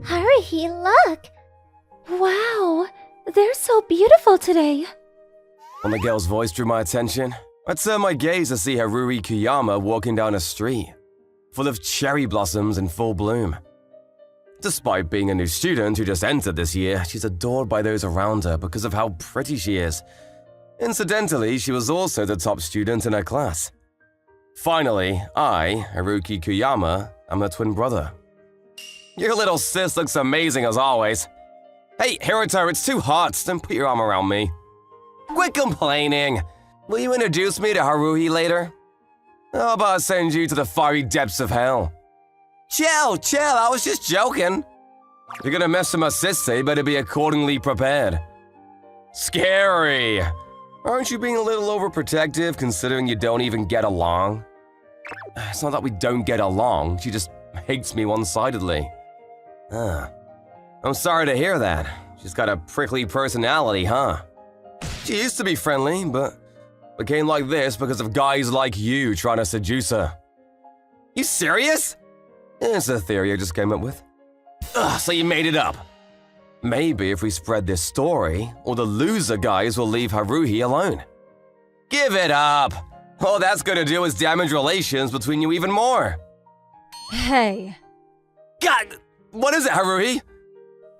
Haruhi, look! Wow, they're so beautiful today. When the girl's voice drew my attention, I turned my gaze to see Haruhi Kuyama walking down a street, full of cherry blossoms in full bloom. Despite being a new student who just entered this year, she's adored by those around her because of how pretty she is. Incidentally, she was also the top student in her class. Finally, I, Haruki Kuyama, am her twin brother. Your little sis looks amazing as always. Hey, Hiruto, it's too hot. Don't put your arm around me. Quit complaining. Will you introduce me to Haruhi later? How about I send you to the fiery depths of hell? Chill, I was just joking. If you're gonna mess with my sister, you better be accordingly prepared. Scary. Aren't you being a little overprotective considering you don't even get along? It's not that we don't get along, she just hates me one-sidedly. I'm sorry to hear that. She's got a prickly personality, huh? She used to be friendly, but became like this because of guys like you trying to seduce her. You serious? It's a theory I just came up with. So you made it up. Maybe if we spread this story, all the loser guys will leave Haruhi alone. Give it up! All that's gonna do is damage relations between you even more. Hey. God! What is it, Haruhi?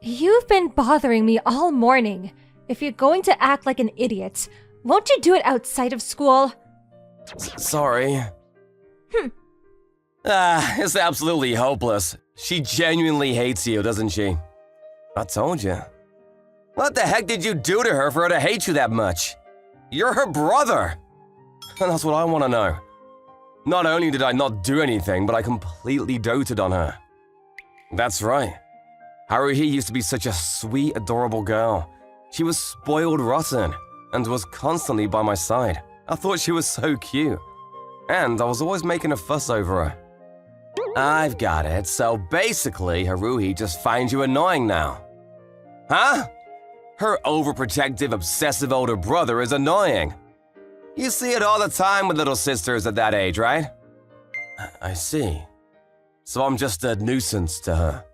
You've been bothering me all morning. If you're going to act like an idiot, won't you do it outside of school? Sorry. It's absolutely hopeless. She genuinely hates you, doesn't she? I told you. What the heck did you do to her for her to hate you that much? You're her brother! And that's what I want to know. Not only did I not do anything, but I completely doted on her. That's right. Haruhi used to be such a sweet, adorable girl. She was spoiled rotten and was constantly by my side. I thought she was so cute. And I was always making a fuss over her. I've got it. So basically, Haruhi just finds you annoying now. Huh? Her overprotective, obsessive older brother is annoying. You see it all the time with little sisters at that age, right? I see. So I'm just a nuisance to her.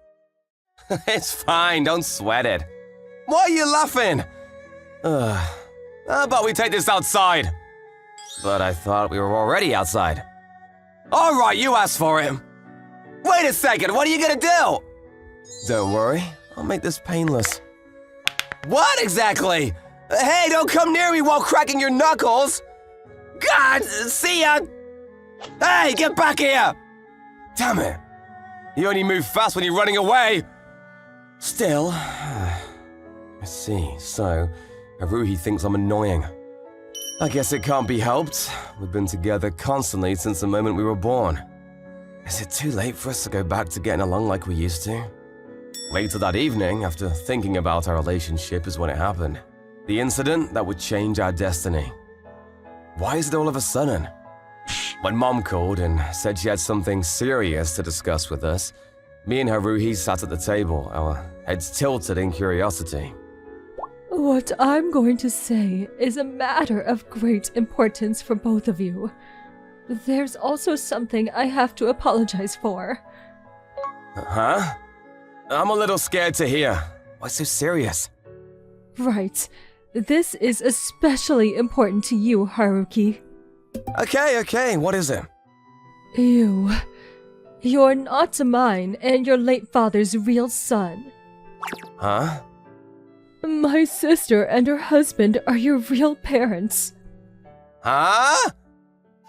It's fine, don't sweat it. Why are you laughing? How about we take this outside? But I thought we were already outside. All right, you asked for it. Wait a second, what are you gonna do? Don't worry, I'll make this painless. What exactly? Hey, don't come near me while cracking your knuckles. God, see ya. Hey, get back here. Damn it. You only move fast when you're running away. Still, I see, so Haruhi thinks I'm annoying. I guess it can't be helped. We've been together constantly since the moment we were born. Is it too late for us to go back to getting along like we used to? Later that evening, after thinking about our relationship, is when it happened. The incident that would change our destiny. Why is it all of a sudden? When Mom called and said she had something serious to discuss with us, me and Haruhi sat at the table, our heads tilted in curiosity. What I'm going to say is a matter of great importance for both of you. There's also something I have to apologize for. Huh? I'm a little scared to hear. Why so serious? Right. This is especially important to you, Haruki. Okay, what is it? You're not mine and your late father's real son. Huh? My sister and her husband are your real parents. Huh?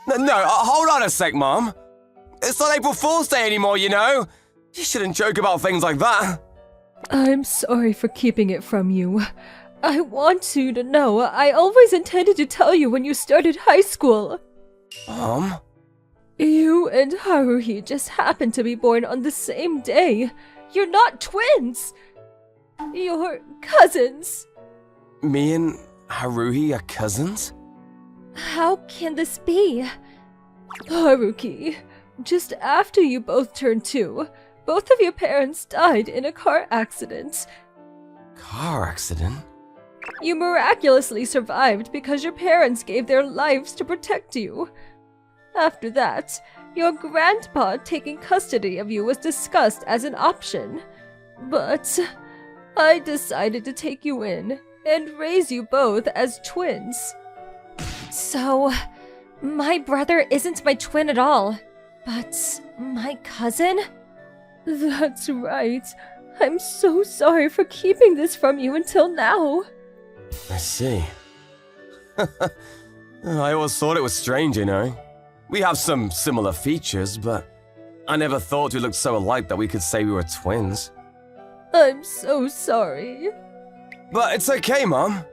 No, hold on a sec, Mom. It's not April Fool's Day anymore, you know? You shouldn't joke about things like that. I'm sorry for keeping it from you. I want you to know I always intended to tell you when you started high school. Mom? You and Haruhi just happened to be born on the same day. You're not twins. You're cousins. Me and Haruhi are cousins? How can this be? Haruki, just after you both turned 2, both of your parents died in a car accident. Car accident? You miraculously survived because your parents gave their lives to protect you. After that, your grandpa taking custody of you was discussed as an option. but I decided to take you in and raise you both as twins. So, my brother isn't my twin at all, but my cousin? That's right. I'm so sorry for keeping this from you until now. I see. I always thought it was strange, you know. We have some similar features, but I never thought we looked so alike that we could say we were twins. I'm so sorry. But it's okay, Mom.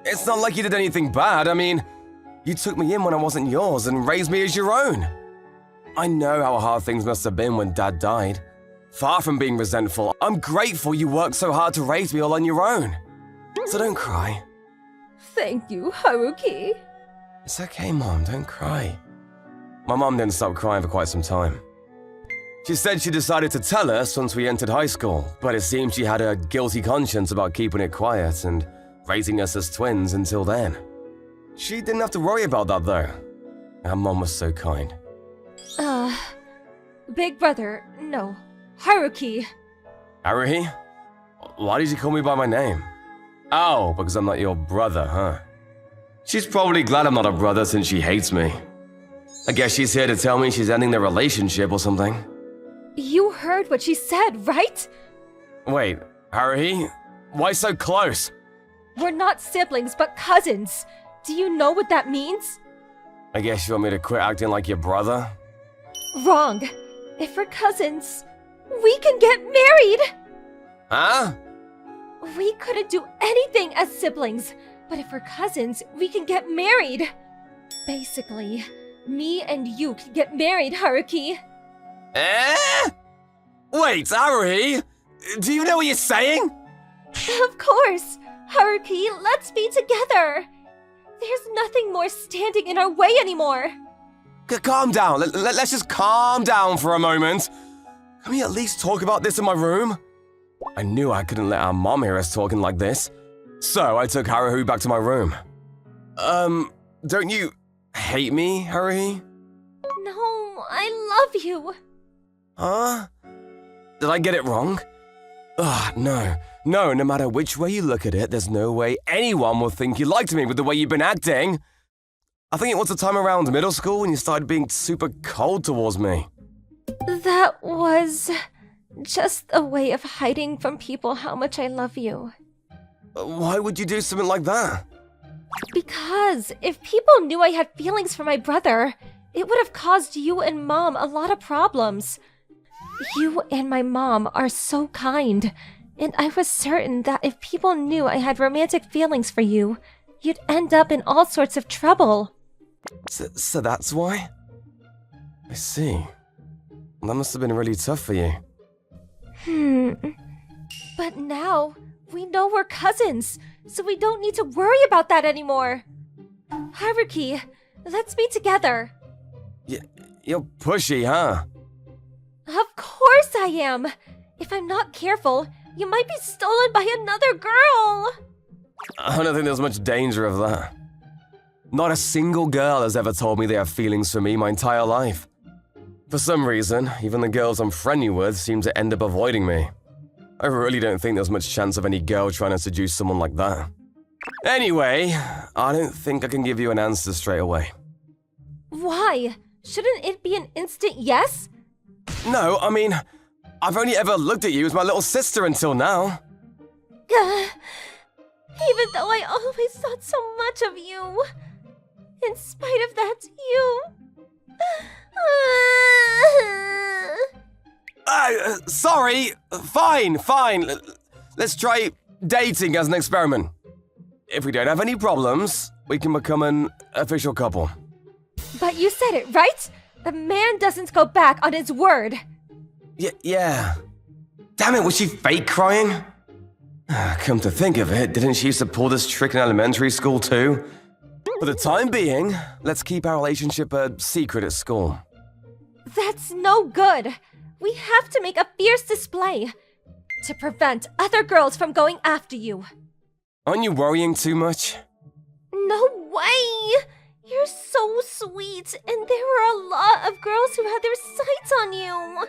It's not like you did anything bad. I mean, you took me in when I wasn't yours and raised me as your own. I know how hard things must have been when Dad died. Far from being resentful, I'm grateful you worked so hard to raise me all on your own. So don't cry. Thank you, Haruki. It's okay, Mom, don't cry. My mom didn't stop crying for quite some time. She said she decided to tell us once we entered high school, but it seemed she had a guilty conscience about keeping it quiet and raising us as twins until then. She didn't have to worry about that, though. Our mom was so kind. Big brother, no. Haruki. Haruhi? Why did you call me by my name? Oh, because I'm not your brother, huh? She's probably glad I'm not a brother since she hates me. I guess she's here to tell me she's ending the relationship or something. You heard what she said, right? Wait, Haruhi? Why so close? We're not siblings, but cousins. Do you know what that means? I guess you want me to quit acting like your brother? Wrong. If we're cousins, we can get married! Huh? We couldn't do anything as siblings, but if we're cousins, we can get married. Basically, me and you can get married, Haruki. Eh? Wait, Haruhi? Do you know what you're saying? Of course! Haruki, let's be together! There's nothing more standing in our way anymore. Calm down. Let's just calm down for a moment. Can we at least talk about this in my room? I knew I couldn't let our mom hear us talking like this. So I took Haruhi back to my room. Don't you hate me, Haruhi? No, I love you. Huh? Did I get it wrong? No. No matter which way you look at it, there's no way anyone will think you liked me with the way you've been acting. I think it was the time around middle school when you started being super cold towards me. That was just a way of hiding from people how much I love you. Why would you do something like that? Because if people knew I had feelings for my brother, it would have caused you and Mom a lot of problems. You and my mom are so kind, and I was certain that if people knew I had romantic feelings for you, you'd end up in all sorts of trouble. So that's why? I see. That must have been really tough for you. But now, we know we're cousins, so we don't need to worry about that anymore. Haruki, let's be together. You're pushy, huh? Of course I am. If I'm not careful, you might be stolen by another girl. I don't think there's much danger of that. Not a single girl has ever told me they have feelings for me my entire life. For some reason, even the girls I'm friendly with seem to end up avoiding me. I really don't think there's much chance of any girl trying to seduce someone like that. Anyway, I don't think I can give you an answer straight away. Why? Shouldn't it be an instant yes? No, I mean, I've only ever looked at you as my little sister until now. Even though I always thought so much of you. In spite of that, you... Sorry. Fine. Let's try dating as an experiment. If we don't have any problems, we can become an official couple. But you said it, right? A man doesn't go back on his word. Yeah. Damn it, was she fake crying? Come to think of it, didn't she used to pull this trick in elementary school too? For the time being, let's keep our relationship a secret at school. That's no good. We have to make a fierce display to prevent other girls from going after you. Aren't you worrying too much? No way! You're so sweet, and there were a lot of girls who had their sights on you.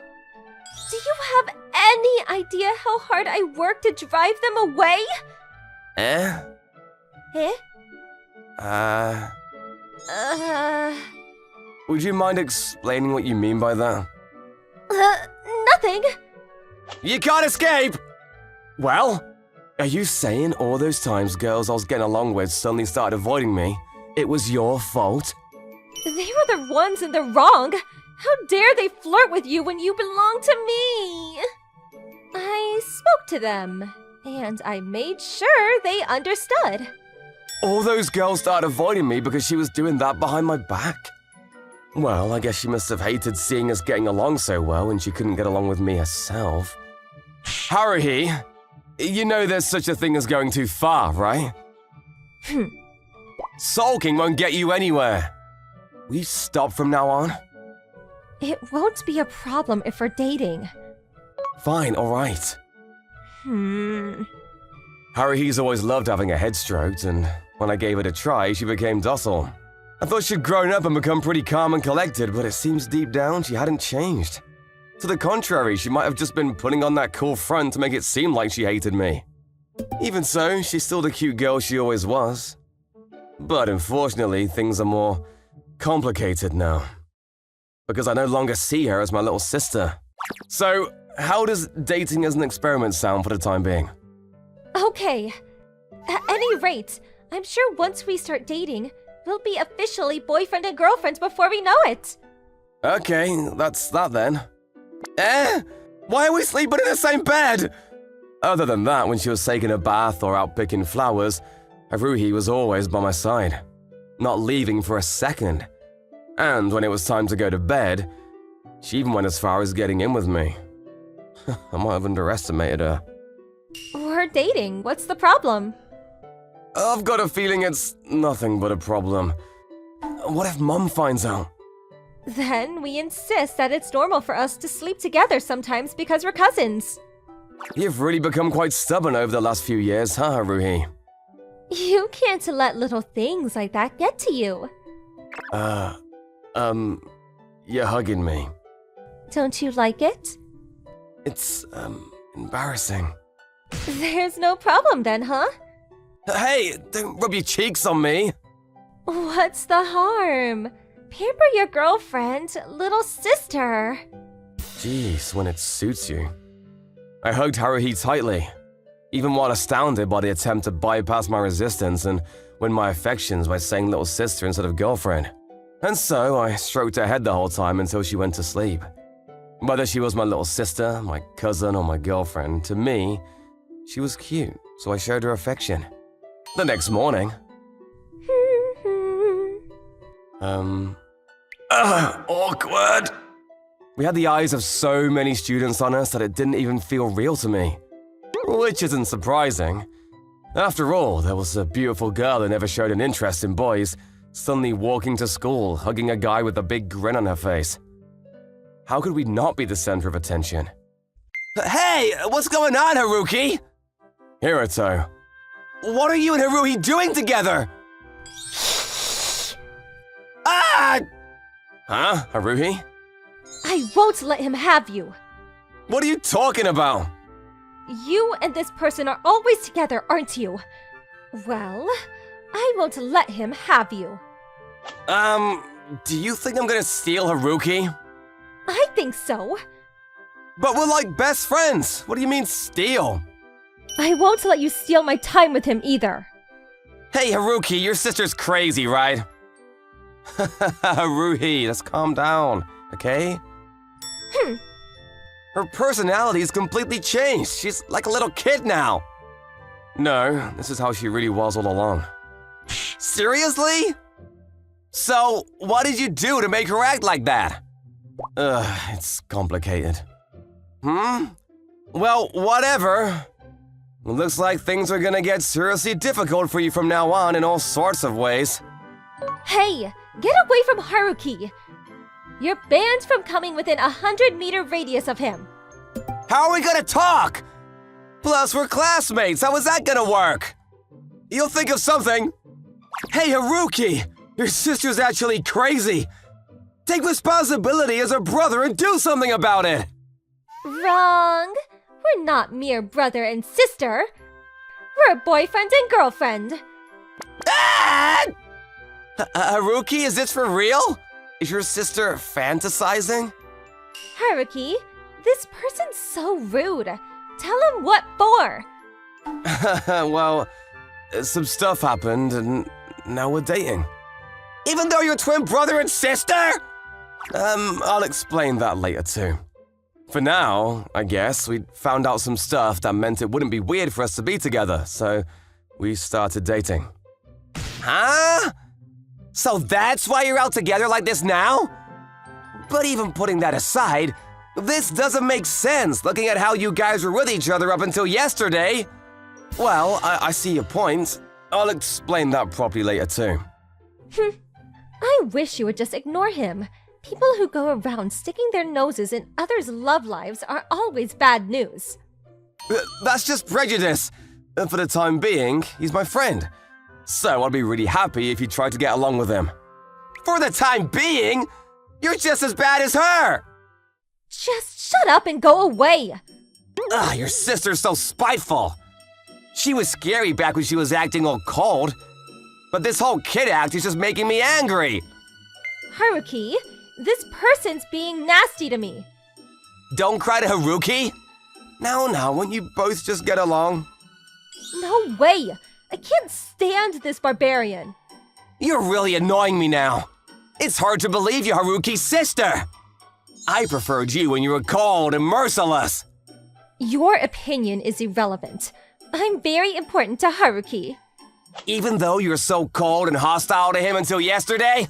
Do you have any idea how hard I worked to drive them away? Eh? Eh? Would you mind explaining what you mean by that? Nothing. You can't escape! Well, are you saying all those times girls I was getting along with suddenly started avoiding me, it was your fault? They were the ones in the wrong. How dare they flirt with you when you belong to me? I spoke to them, and I made sure they understood. All those girls started avoiding me because she was doing that behind my back? Well, I guess she must have hated seeing us getting along so well and she couldn't get along with me herself. Haruhi, you know there's such a thing as going too far, right? Sulking won't get you anywhere. Will you stop from now on? It won't be a problem if we're dating. Fine, alright. Haruhi's always loved having her head stroked, and when I gave it a try, she became docile. I thought she'd grown up and become pretty calm and collected, but it seems deep down she hadn't changed. To the contrary, she might have just been putting on that cool front to make it seem like she hated me. Even so, she's still the cute girl she always was. But unfortunately, things are more complicated now. Because I no longer see her as my little sister. So, how does dating as an experiment sound for the time being? Okay. At any rate, I'm sure once we start dating, we'll be officially boyfriend and girlfriend before we know it. Okay, that's that then. Why are we sleeping in the same bed? Other than that, when she was taking a bath or out picking flowers, Haruhi was always by my side, not leaving for a second. And when it was time to go to bed, she even went as far as getting in with me. I might have underestimated her. We're dating. What's the problem? I've got a feeling it's nothing but a problem. What if Mom finds out? Then we insist that it's normal for us to sleep together sometimes because we're cousins. You've really become quite stubborn over the last few years, huh, Haruhi? You can't let little things like that get to you. You're hugging me. Don't you like it? It's, embarrassing. There's no problem then, huh? Hey, don't rub your cheeks on me. What's the harm? Pamper your girlfriend, little sister. Jeez, when it suits you. I hugged Haruhi tightly, even while astounded by the attempt to bypass my resistance and win my affections by saying little sister instead of girlfriend. And so I stroked her head the whole time until she went to sleep. Whether she was my little sister, my cousin, or my girlfriend, to me, she was cute, so I showed her affection. The next morning... awkward. We had the eyes of so many students on us that it didn't even feel real to me. Which isn't surprising. After all, there was a beautiful girl who never showed an interest in boys, suddenly walking to school, hugging a guy with a big grin on her face. How could we not be the center of attention? Hey, what's going on, Haruki? Hiruto. What are you and Haruhi doing together? Ah! Huh, Haruhi? I won't let him have you. What are you talking about? You and this person are always together, aren't you? Well, I won't let him have you. Do you think I'm gonna steal Haruki? I think so. But we're like best friends. What do you mean steal? I won't let you steal my time with him either. Hey, Haruki, your sister's crazy, right? Haruhi, let's calm down, okay? Her personality's completely changed. She's like a little kid now. No, this is how she really was all along. Seriously? So, what did you do to make her act like that? It's complicated. Well, whatever. Looks like things are gonna get seriously difficult for you from now on in all sorts of ways. Hey, get away from Haruki. You're banned from coming within 100-meter radius of him. How are we gonna talk? Plus, we're classmates. How is that gonna work? You'll think of something. Hey, Haruki, your sister's actually crazy. Take responsibility as a brother and do something about it. Wrong. We're not mere brother and sister. We're boyfriend and girlfriend. Ah! Haruki, is this for real? Is your sister fantasizing? Haruki, this person's so rude. Tell him what for. Well, some stuff happened and now we're dating. Even though you're twin brother and sister? I'll explain that later too. For now, I guess, we found out some stuff that meant it wouldn't be weird for us to be together, so we started dating. Huh? So that's why you're out together like this now? But even putting that aside, this doesn't make sense looking at how you guys were with each other up until yesterday. Well, I see your point. I'll explain that properly later too. I wish you would just ignore him. People who go around sticking their noses in others' love lives are always bad news. That's just prejudice. For the time being, he's my friend. So I'd be really happy if you tried to get along with him. For the time being? You're just as bad as her! Just shut up and go away! Your sister's so spiteful. She was scary back when she was acting all cold. But this whole kid act is just making me angry. Haruki, this person's being nasty to me. Don't cry to Haruki. Now, won't you both just get along? No way! I can't stand this barbarian. You're really annoying me now. It's hard to believe you're Haruki's sister. I preferred you when you were cold and merciless. Your opinion is irrelevant. I'm very important to Haruki. Even though you're so cold and hostile to him until yesterday?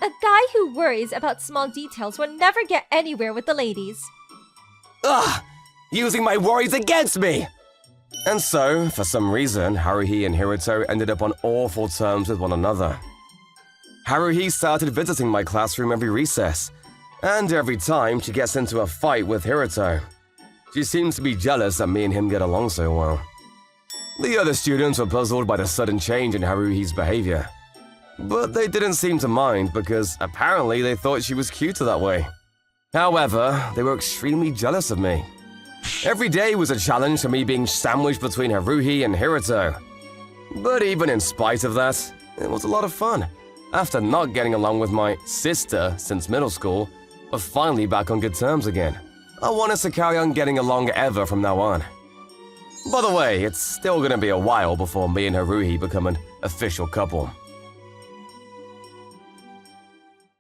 A guy who worries about small details will never get anywhere with the ladies. Ugh! Using my worries against me! And so, for some reason, Haruhi and Hiruto ended up on awful terms with one another. Haruhi started visiting my classroom every recess, and every time she gets into a fight with Hiruto. She seems to be jealous that me and him get along so well. The other students were puzzled by the sudden change in Haruhi's behavior. But they didn't seem to mind because apparently they thought she was cuter that way. However, they were extremely jealous of me. Every day was a challenge for me being sandwiched between Haruhi and Hiruto. But even in spite of that, it was a lot of fun. After not getting along with my sister since middle school, we're finally back on good terms again. I want us to carry on getting along ever from now on. By the way, it's still gonna be a while before me and Haruhi become an official couple.